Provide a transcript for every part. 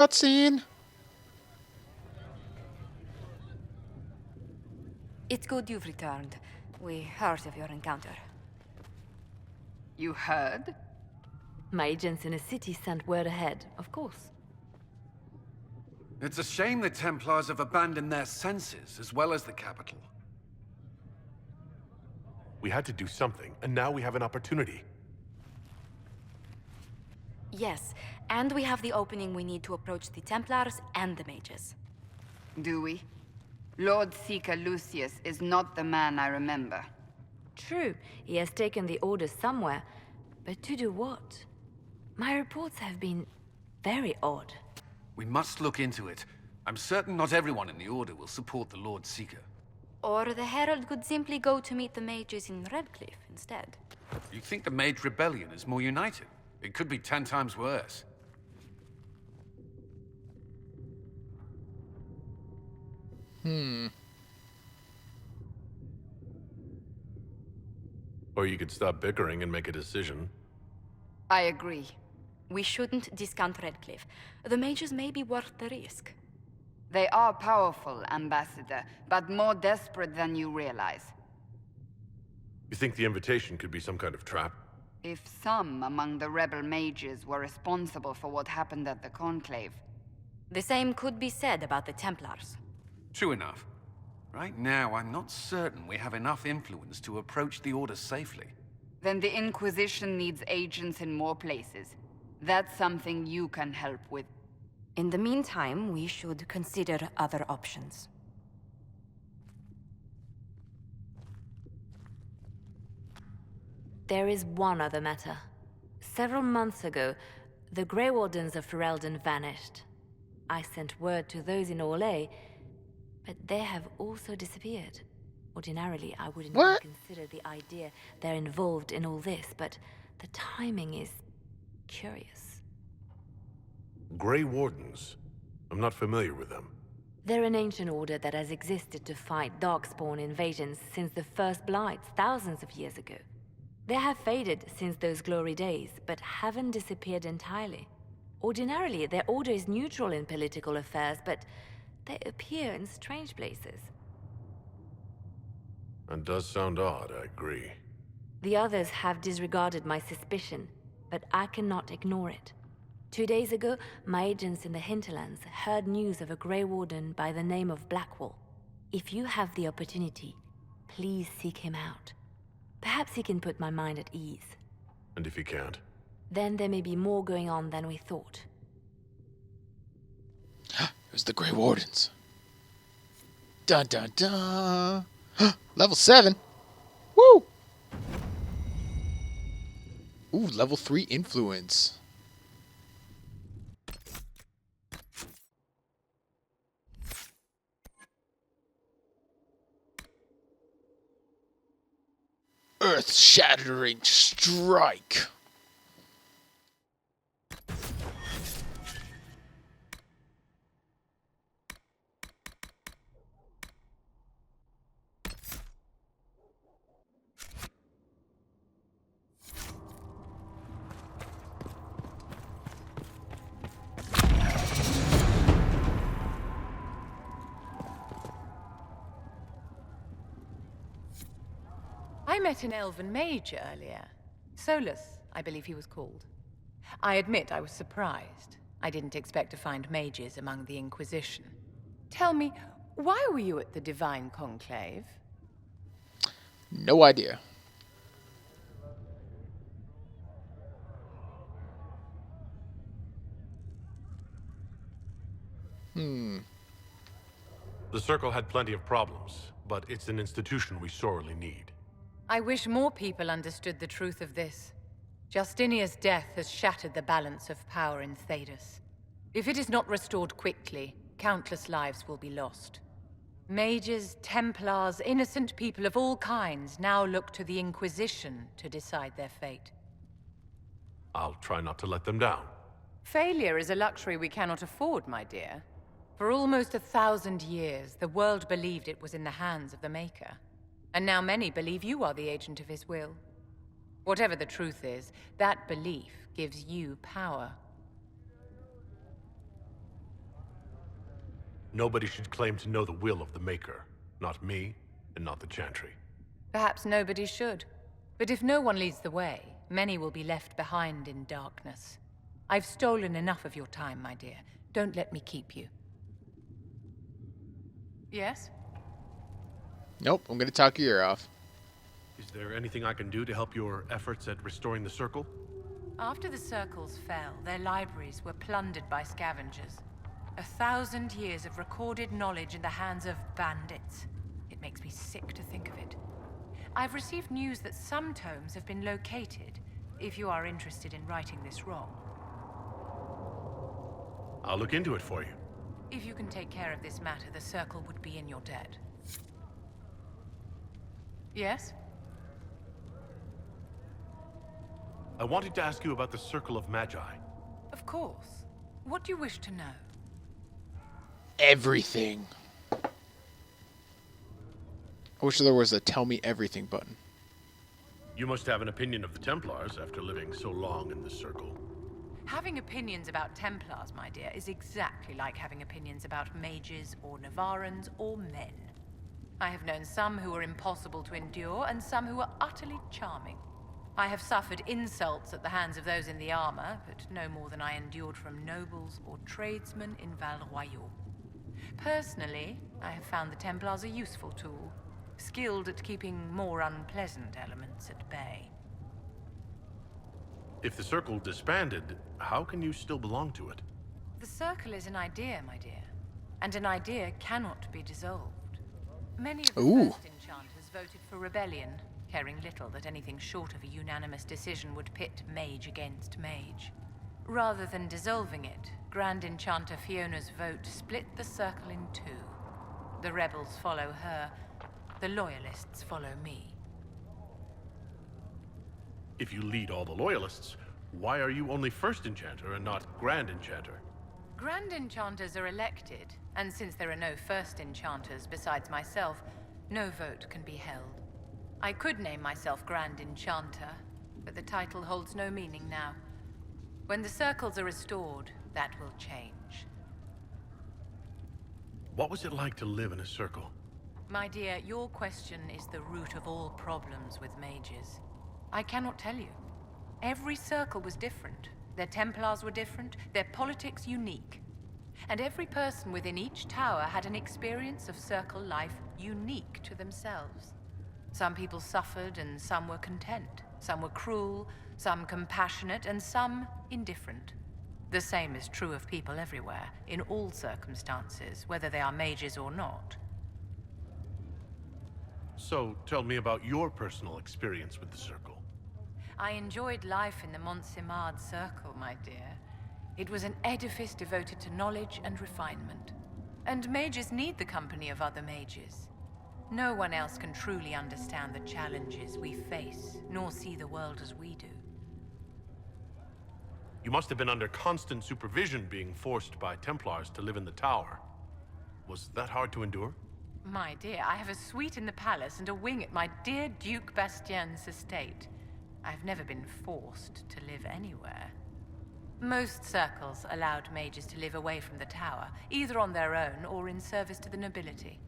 Cutscene. It's good you've returned. We heard of your encounter. You heard? My agents in the city sent word ahead, of course. It's a shame the Templars have abandoned their senses, as well as the capital. We had to do something, and now we have an opportunity. Yes, and we have the opening we need to approach the Templars and the Mages. Do we? Lord Seeker Lucius is not the man I remember. True, he has taken the orders somewhere, but to do what? My reports have been very odd. We must look into it. I'm certain not everyone in the Order will support the Lord Seeker. Or the Herald could simply go to meet the Mages in Redcliffe instead. You think the Mage Rebellion is more united? It could be 10 times worse. Or you could stop bickering and make a decision. I agree. We shouldn't discount Redcliffe. The Mages may be worth the risk. They are powerful, Ambassador, but more desperate than you realize. You think the invitation could be some kind of trap? If some among the rebel mages were responsible for what happened at the Conclave. The same could be said about the Templars. True enough. Right now, I'm not certain we have enough influence to approach the Order safely. Then the Inquisition needs agents in more places. That's something you can help with. In the meantime, we should consider other options. There is one other matter. Several months ago, the Grey Wardens of Ferelden vanished. I sent word to those in Orlais, but they have also disappeared. Ordinarily, I wouldn't even consider the idea they're involved in all this, but the timing is curious. Grey Wardens. I'm not familiar with them. They're an ancient order that has existed to fight Darkspawn invasions since the first Blights thousands of years ago. They have faded since those glory days, but haven't disappeared entirely. Ordinarily, their order is neutral in political affairs, but they appear in strange places. That does sound odd, I agree. The others have disregarded my suspicion, but I cannot ignore it. 2 days ago, my agents in the hinterlands heard news of a Grey Warden by the name of Blackwall. If you have the opportunity, please seek him out. Perhaps he can put my mind at ease. And if he can't? Then there may be more going on than we thought. It was the Grey Wardens. Dun dun dun. Level 7. Woo! Ooh, level 3 influence. Earth-shattering strike. I met an elven mage earlier. Solus, I believe he was called. I admit I was surprised. I didn't expect to find mages among the Inquisition. Tell me, why were you at the Divine Conclave? No idea. The Circle had plenty of problems, but it's an institution we sorely need. I wish more people understood the truth of this. Justinia's death has shattered the balance of power in Thedas. If it is not restored quickly, countless lives will be lost. Mages, Templars, innocent people of all kinds now look to the Inquisition to decide their fate. I'll try not to let them down. Failure is a luxury we cannot afford, my dear. For almost 1,000 years, the world believed it was in the hands of the Maker. And now many believe you are the agent of his will. Whatever the truth is, that belief gives you power. Nobody should claim to know the will of the Maker. Not me, and not the Chantry. Perhaps nobody should. But if no one leads the way, many will be left behind in darkness. I've stolen enough of your time, my dear. Don't let me keep you. Yes? Nope, I'm gonna talk your ear off. Is there anything I can do to help your efforts at restoring the Circle? After the Circles fell, their libraries were plundered by scavengers. 1,000 years of recorded knowledge in the hands of bandits. It makes me sick to think of it. I've received news that some tomes have been located, if you are interested in righting this wrong. I'll look into it for you. If you can take care of this matter, the Circle would be in your debt. Yes? I wanted to ask you about the Circle of Magi. Of course. What do you wish to know? Everything. I wish there was a tell me everything button. You must have an opinion of the Templars after living so long in the Circle. Having opinions about Templars, my dear, is exactly like having opinions about mages or Navarrans or men. I have known some who were impossible to endure and some who were utterly charming. I have suffered insults at the hands of those in the armor, but no more than I endured from nobles or tradesmen in Val Royaux. Personally, I have found the Templars a useful tool, skilled at keeping more unpleasant elements at bay. If the Circle disbanded, how can you still belong to it? The Circle is an idea, my dear, and an idea cannot be dissolved. Many of the first enchanters voted for rebellion, caring little that anything short of a unanimous decision would pit mage against mage. Rather than dissolving it, Grand Enchanter Fiona's vote split the Circle in two. The rebels follow her, the loyalists follow me. If you lead all the Loyalists, why are you only First Enchanter and not Grand Enchanter? Grand Enchanters are elected, and since there are no First Enchanters besides myself, no vote can be held. I could name myself Grand Enchanter, but the title holds no meaning now. When the Circles are restored, that will change. What was it like to live in a Circle? My dear, your question is the root of all problems with mages. I cannot tell you. Every Circle was different. Their Templars were different, their politics unique. And every person within each tower had an experience of Circle life unique to themselves. Some people suffered and some were content. Some were cruel, some compassionate, and some indifferent. The same is true of people everywhere, in all circumstances, whether they are mages or not. So, tell me about your personal experience with the Circle. I enjoyed life in the Montsimard Circle, my dear. It was an edifice devoted to knowledge and refinement. And mages need the company of other mages. No one else can truly understand the challenges we face, nor see the world as we do. You must have been under constant supervision being forced by Templars to live in the tower. Was that hard to endure? My dear, I have a suite in the palace and a wing at my dear Duke Bastien's estate. I've never been forced to live anywhere. Most circles allowed mages to live away from the tower, either on their own or in service to the nobility.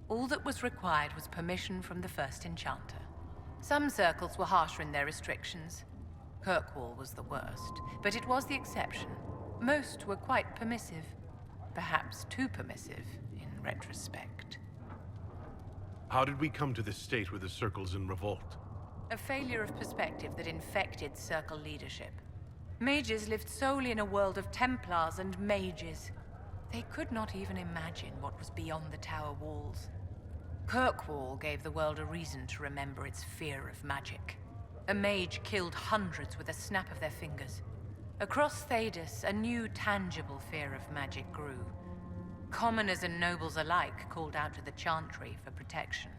All that was required was permission from the first enchanter. Some circles were harsher in their restrictions. Kirkwall was the worst, but it was the exception. Most were quite permissive. Perhaps too permissive, in retrospect. How did we come to this state where the Circle's in revolt? A failure of perspective that infected Circle leadership. Mages lived solely in a world of Templars and mages. They could not even imagine what was beyond the tower walls. Kirkwall gave the world a reason to remember its fear of magic. A mage killed hundreds with a snap of their fingers. Across Thedas, a new tangible fear of magic grew. Commoners and nobles alike called out to the Chantry for protection.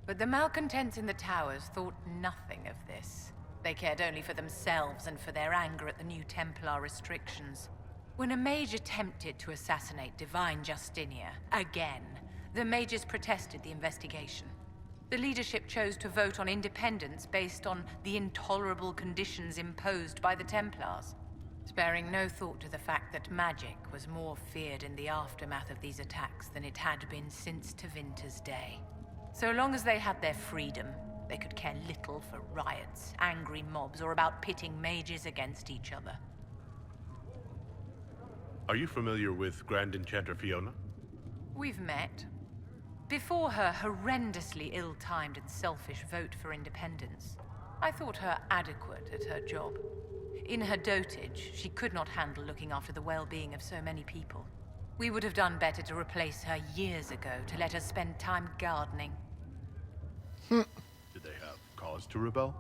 But the malcontents in the towers thought nothing of this. They cared only for themselves and for their anger at the new Templar restrictions. When a mage attempted to assassinate Divine Justinia, again, the mages protested the investigation. The leadership chose to vote on independence based on the intolerable conditions imposed by the Templars. sparing no thought to the fact that magic was more feared in the aftermath of these attacks than it had been since Tevinter's day. So long as they had their freedom, they could care little for riots, angry mobs, or about pitting mages against each other. Are you familiar with Grand Enchanter Fiona? We've met. Before her horrendously ill-timed and selfish vote for independence, I thought her adequate at her job. In her dotage, she could not handle looking after the well-being of so many people. We would have done better to replace her years ago, to let her spend time gardening. Did they have cause to rebel?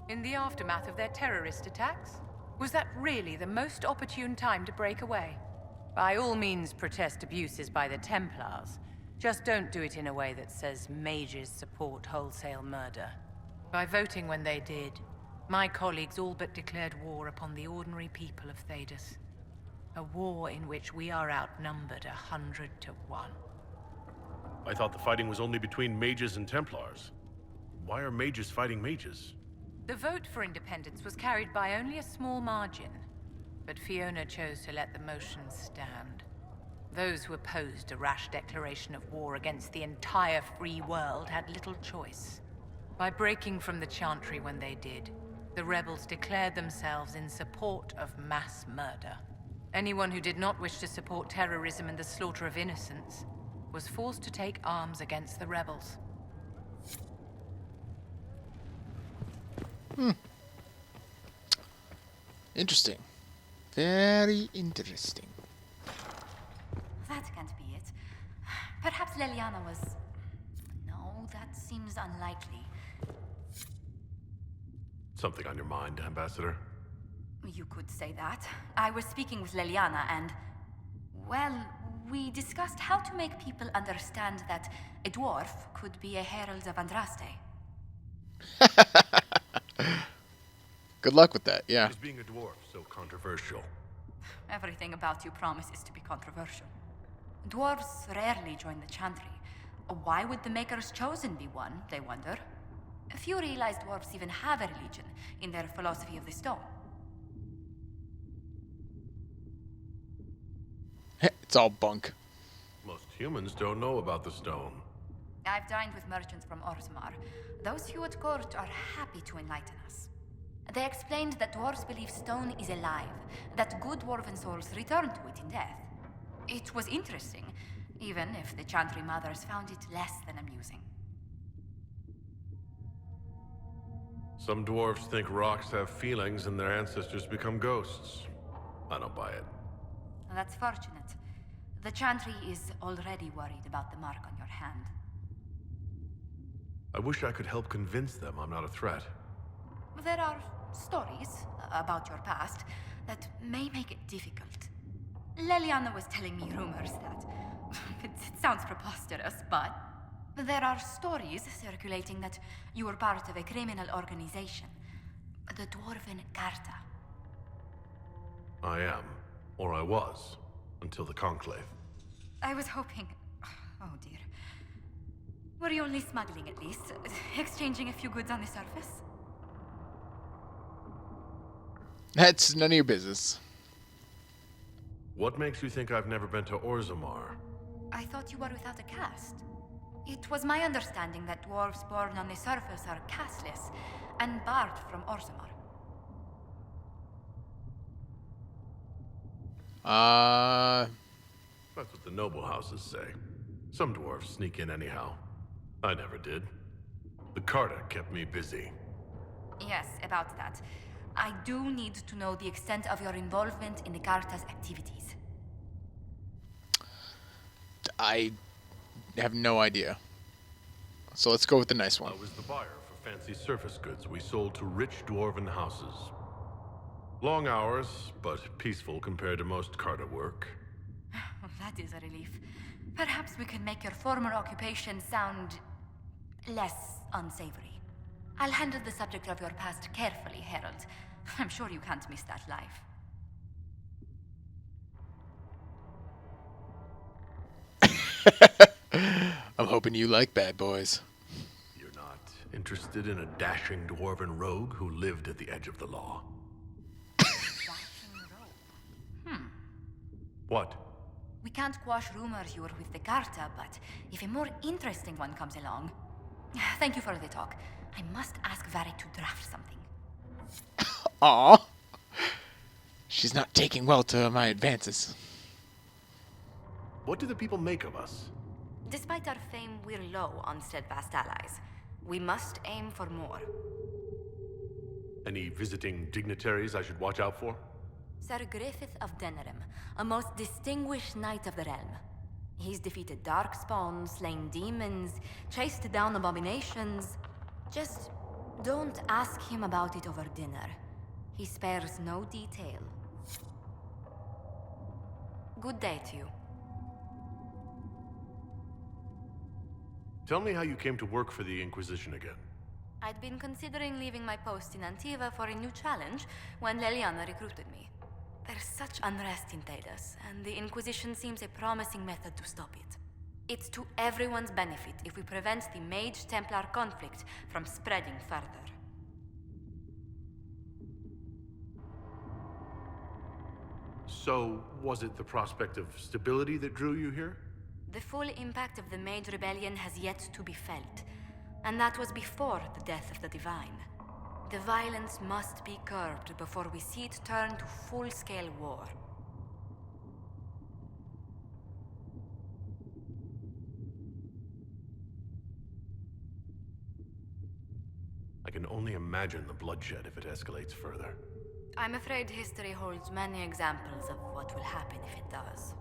In the aftermath of their terrorist attacks? Was that really the most opportune time to break away? By all means, protest abuses by the Templars. Just don't do it in a way that says mages support wholesale murder. By voting when they did, my colleagues all but declared war upon the ordinary people of Thedas. A war in which we are outnumbered 100 to 1. I thought the fighting was only between mages and Templars. Why are mages fighting mages? The vote for independence was carried by only a small margin, but Fiona chose to let the motion stand. Those who opposed a rash declaration of war against the entire free world had little choice. By breaking from the Chantry when they did, the rebels declared themselves in support of mass murder. Anyone who did not wish to support terrorism and the slaughter of innocents was forced to take arms against the rebels. Interesting. Very interesting. That can't be it. Perhaps Leliana was... No, that seems unlikely. Something on your mind, Ambassador? You could say that. I was speaking with Leliana and... Well, we discussed how to make people understand that a dwarf could be a herald of Andraste. Good luck with that, yeah. Is being a dwarf so controversial? Everything about you promises to be controversial. Dwarves rarely join the Chantry. Why would the Maker's Chosen be one, they wonder? Few realize dwarves even have a religion in their philosophy of the stone. It's all bunk. Most humans don't know about the stone. I've dined with merchants from Orzammar. Those few at court are happy to enlighten us. They explained that dwarves believe stone is alive, that good dwarven souls return to it in death. It was interesting, even if the Chantry mothers found it less than amusing. Some dwarves think rocks have feelings and their ancestors become ghosts. I don't buy it. That's fortunate. The Chantry is already worried about the mark on your hand. I wish I could help convince them I'm not a threat. There are stories about your past that may make it difficult. Leliana was telling me rumors that... it sounds preposterous, but... there are stories circulating that you were part of a criminal organization. The Dwarven Carta. I am. Or I was. Until the Conclave. I was hoping... Oh dear. Were you only smuggling at least? Exchanging a few goods on the surface? That's none of your business. What makes you think I've never been to Orzammar? I thought you were without a caste. It was my understanding that dwarves born on the surface are casteless and barred from Orzammar. That's what the noble houses say. Some dwarves sneak in anyhow. I never did. The Carta kept me busy. Yes, about that. I do need to know the extent of your involvement in the Carta's activities. I have no idea. So let's go with the nice one. I was the buyer for fancy surface goods we sold to rich dwarven houses. Long hours, but peaceful compared to most Carta work. That is a relief. Perhaps we can make your former occupation sound... less unsavory. I'll handle the subject of your past carefully, Herald. I'm sure you can't miss that life. I'm hoping you like bad boys. You're not interested in a dashing dwarven rogue who lived at the edge of the law? Dashing rogue. What? We can't quash rumors you were with the Carta, but if a more interesting one comes along... Thank you for the talk. I must ask Varric to draft something. Aw. She's not taking well to my advances. What do the people make of us? Despite our fame, we're low on steadfast allies. We must aim for more. Any visiting dignitaries I should watch out for? Sir Griffith of Denerim, a most distinguished knight of the realm. He's defeated darkspawn, slain demons, chased down abominations. Just don't ask him about it over dinner. He spares no detail. Good day to you. Tell me how you came to work for the Inquisition again. I'd been considering leaving my post in Antiva for a new challenge when Leliana recruited me. There's such unrest in Thedas, and the Inquisition seems a promising method to stop it. It's to everyone's benefit if we prevent the Mage-Templar conflict from spreading further. So, was it the prospect of stability that drew you here? The full impact of the Mage Rebellion has yet to be felt, and that was before the death of the Divine. The violence must be curbed before we see it turn to full-scale war. I can only imagine the bloodshed if it escalates further. I'm afraid history holds many examples of what will happen if it does.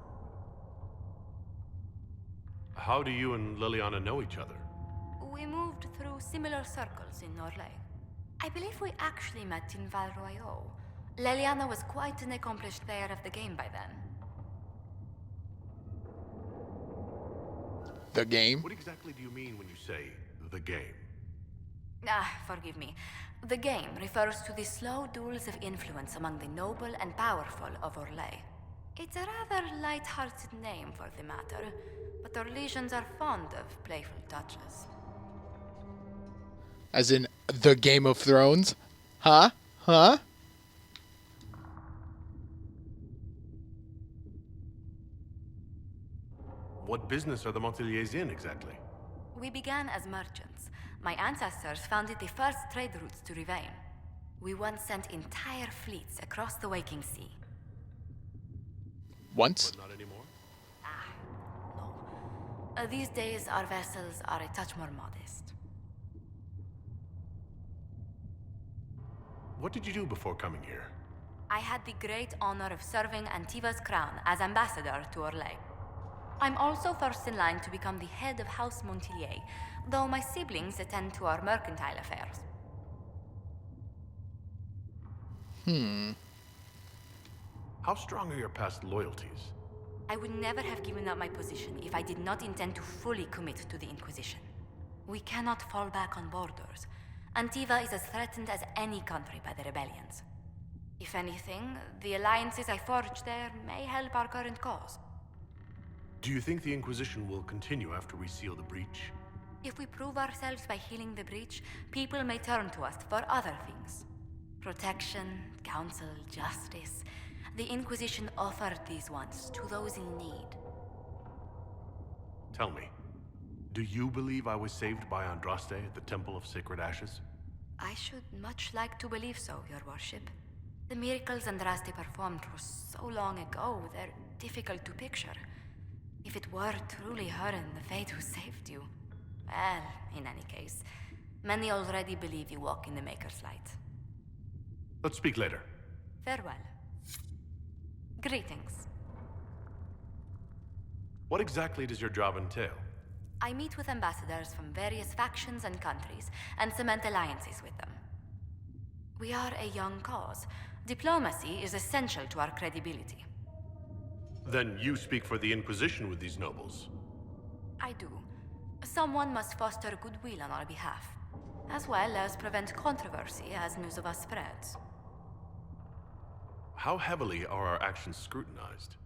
How do you and Liliana know each other? We moved through similar circles in Norlay. I believe we actually met in Val Royeaux. Leliana was quite an accomplished player of the game by then. The game? What exactly do you mean when you say, the game? Forgive me. The game refers to the slow duels of influence among the noble and powerful of Orlais. It's a rather light-hearted name for the matter, but Orlesians are fond of playful touches. As in the Game of Thrones? Huh? Huh? What business are the Monteliers in, exactly? We began as merchants. My ancestors founded the first trade routes to Rivain. We once sent entire fleets across the Waking Sea. Once? But not anymore? No. These days, our vessels are a touch more modest. What did you do before coming here? I had the great honor of serving Antiva's crown as ambassador to Orlais. I'm also first in line to become the head of House Montelier, though my siblings attend to our mercantile affairs. How strong are your past loyalties? I would never have given up my position if I did not intend to fully commit to the Inquisition. We cannot fall back on borders. Antiva is as threatened as any country by the rebellions. If anything, the alliances I forged there may help our current cause. Do you think the Inquisition will continue after we seal the breach? If we prove ourselves by healing the breach, people may turn to us for other things. Protection, counsel, justice. The Inquisition offered these once to those in need. Tell me, do you believe I was saved by Andraste at the Temple of Sacred Ashes? I should much like to believe so, Your Worship. The miracles Andraste performed were so long ago, they're difficult to picture. If it were truly her and the Fate who saved you... Well, in any case, many already believe you walk in the Maker's light. Let's speak later. Farewell. Greetings. What exactly does your job entail? I meet with ambassadors from various factions and countries, and cement alliances with them. We are a young cause. Diplomacy is essential to our credibility. Then you speak for the Inquisition with these nobles. I do. Someone must foster goodwill on our behalf, as well as prevent controversy as news of us spreads. How heavily are our actions scrutinized?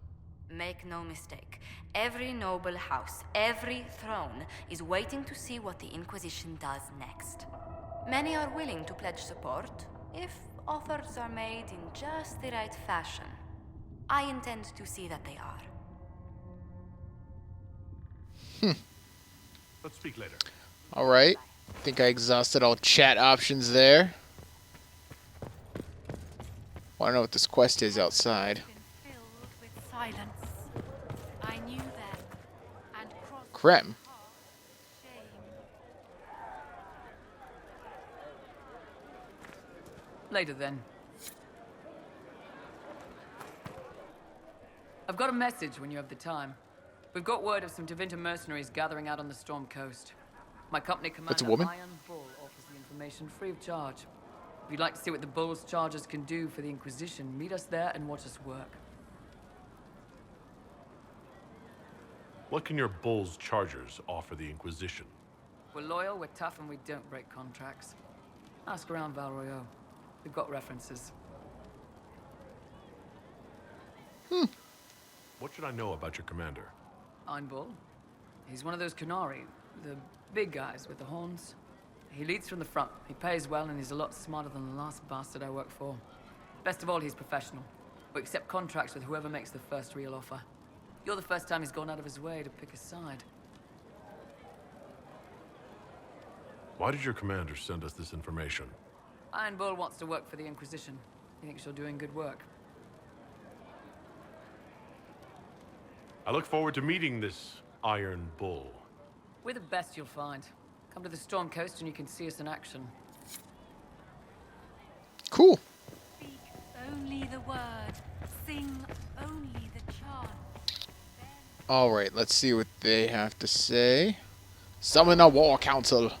Make no mistake, every noble house, every throne is waiting to see what the Inquisition does next. Many are willing to pledge support, if offers are made in just the right fashion. I intend to see that they are. Let's speak later. Alright. I think I exhausted all chat options there. Want to know what this quest is outside. Been filled with silence. I knew them and crossed Creme. shame. Later then. I've got a message when you have the time. We've got word of some Tevinter mercenaries gathering out on the Storm Coast. My company That's a commander, woman? Iron Bull, offers the information free of charge. If you'd like to see what the Bull's charges can do for the Inquisition, meet us there and watch us work. What can your Bull's Chargers offer the Inquisition? We're loyal, we're tough, and we don't break contracts. Ask around Val Royeaux. We've got references. What should I know about your commander? Iron Bull. He's one of those Qunari, the big guys with the horns. He leads from the front. He pays well, and he's a lot smarter than the last bastard I worked for. Best of all, he's professional. We accept contracts with whoever makes the first real offer. You're the first time he's gone out of his way to pick a side. Why did your commander send us this information? Iron Bull wants to work for the Inquisition. He thinks you're doing good work. I look forward to meeting this Iron Bull. We're the best you'll find. Come to the Storm Coast and you can see us in action. Cool. Speak only the word. Sing only the chant. Alright, let's see what they have to say. Summon a war council.